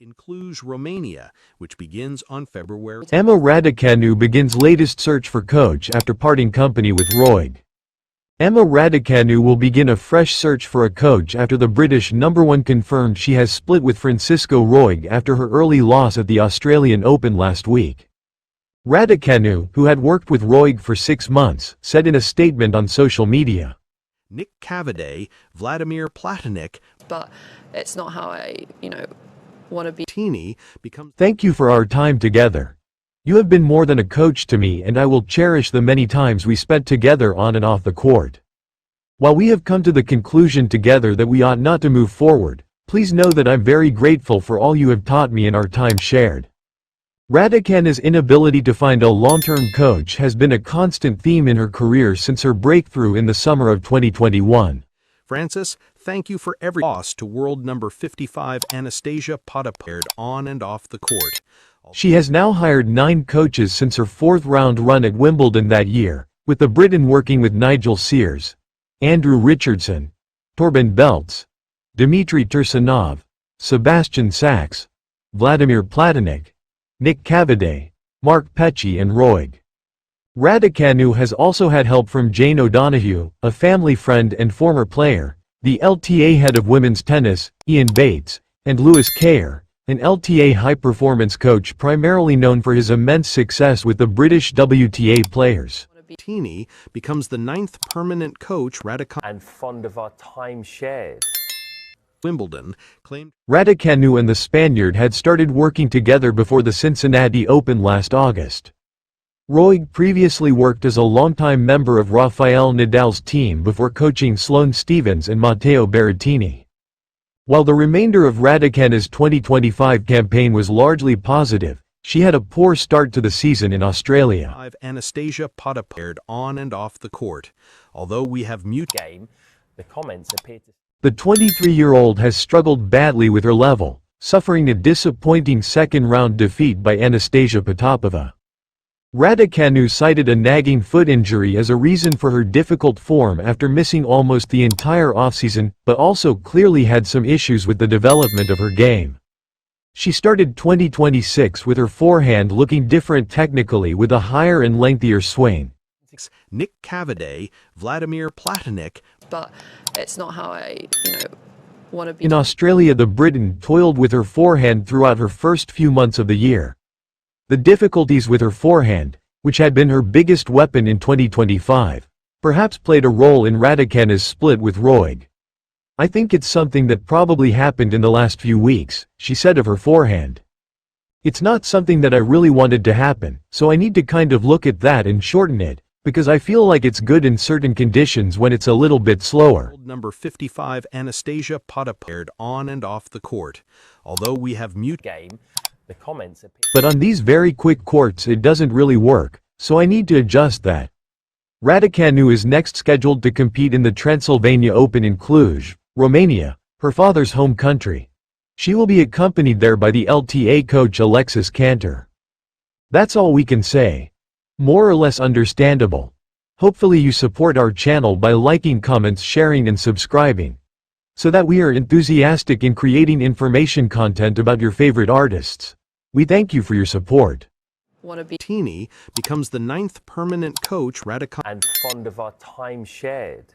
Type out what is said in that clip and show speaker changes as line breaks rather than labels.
in Cluj, Romania, which begins on February.
Emma Raducanu begins latest search for coach after parting company with Roig. Emma Raducanu will begin a fresh search for a coach after the British #1 confirmed she has split with Francisco Roig after her early loss at the Australian Open last week. Raducanu, who had worked with Roig for 6 months, said in a statement on social media,
Nick Cavaday, Vladimir Platonik,
but it's not how I, want to be.
Tini becomes.
"Thank you for our time together. You have been more than a coach to me, and I will cherish the many times we spent together on and off the court. While we have come to the conclusion together that we ought not to move forward, please know that I'm very grateful for all you have taught me in our time shared." Raducanu's inability to find a long-term coach has been a constant theme in her career since her breakthrough in the summer of 2021.
Francis, thank you for every loss to world number 55 Anastasia Potapaired on and off the court.
She has now hired 9 coaches since her 4th-round run at Wimbledon that year, with the Briton working with Nigel Sears, Andrew Richardson, Torben Belts, Dmitry Tursunov, Sebastian Sachs, Vladimir Platonik, Nick Cavaday, Mark Petchey and Roig. Raducanu has also had help from Jane O'Donoghue, a family friend and former player, the LTA head of women's tennis, Ian Bates, and Lewis Kerr, an LTA high-performance coach primarily known for his immense success with the British WTA players.
Tini becomes the 9th permanent coach Raducanu
and fond of our time shared.
Wimbledon claimed.
Raducanu and the Spaniard had started working together before the Cincinnati Open last August. Roig previously worked as a longtime member of Rafael Nadal's team before coaching Sloane Stephens and Matteo Berrettini. While the remainder of Raducanu's 2025 campaign was largely positive, she had a poor start to the season in Australia.
Anastasia Potapaired on and off the court. Although we have mute
game, the comments appear to.
The 23-year-old has struggled badly with her level, suffering a disappointing second-round defeat by Anastasia Potapova. Raducanu cited a nagging foot injury as a reason for her difficult form after missing almost the entire offseason, but also clearly had some issues with the development of her game. She started 2026 with her forehand looking different technically with a higher and lengthier swing.
Nick Cavaday, Vladimir Platonik,
But it's not how I, want to be.
In Australia, the Briton toiled with her forehand throughout her first few months of the year. The difficulties with her forehand, which had been her biggest weapon in 2025, perhaps played a role in Raducanu's split with Roig. "I think it's something that probably happened in the last few weeks," she said of her forehand. "It's not something that I really wanted to happen, so I need to kind of look at that and shorten it, because I feel like it's good in certain conditions when it's a little bit slower."
Number 55 Anastasia Potapaired on and off the court. Although we have mute
Game, the comments appear.
But on these very quick courts it doesn't really work, so I need to adjust that. Raducanu is next scheduled to compete in the Transylvania Open in Cluj, Romania, her father's home country. She will be accompanied there by the LTA coach Alexis Cantor. That's all we can say. More or less understandable. Hopefully you support our channel by liking, comments, sharing and subscribing, so that we are enthusiastic in creating information content about your favorite artists. We thank you for your support.
Want to be.
Tini becomes the 9th permanent coach Raducanu
And fond of our time shared.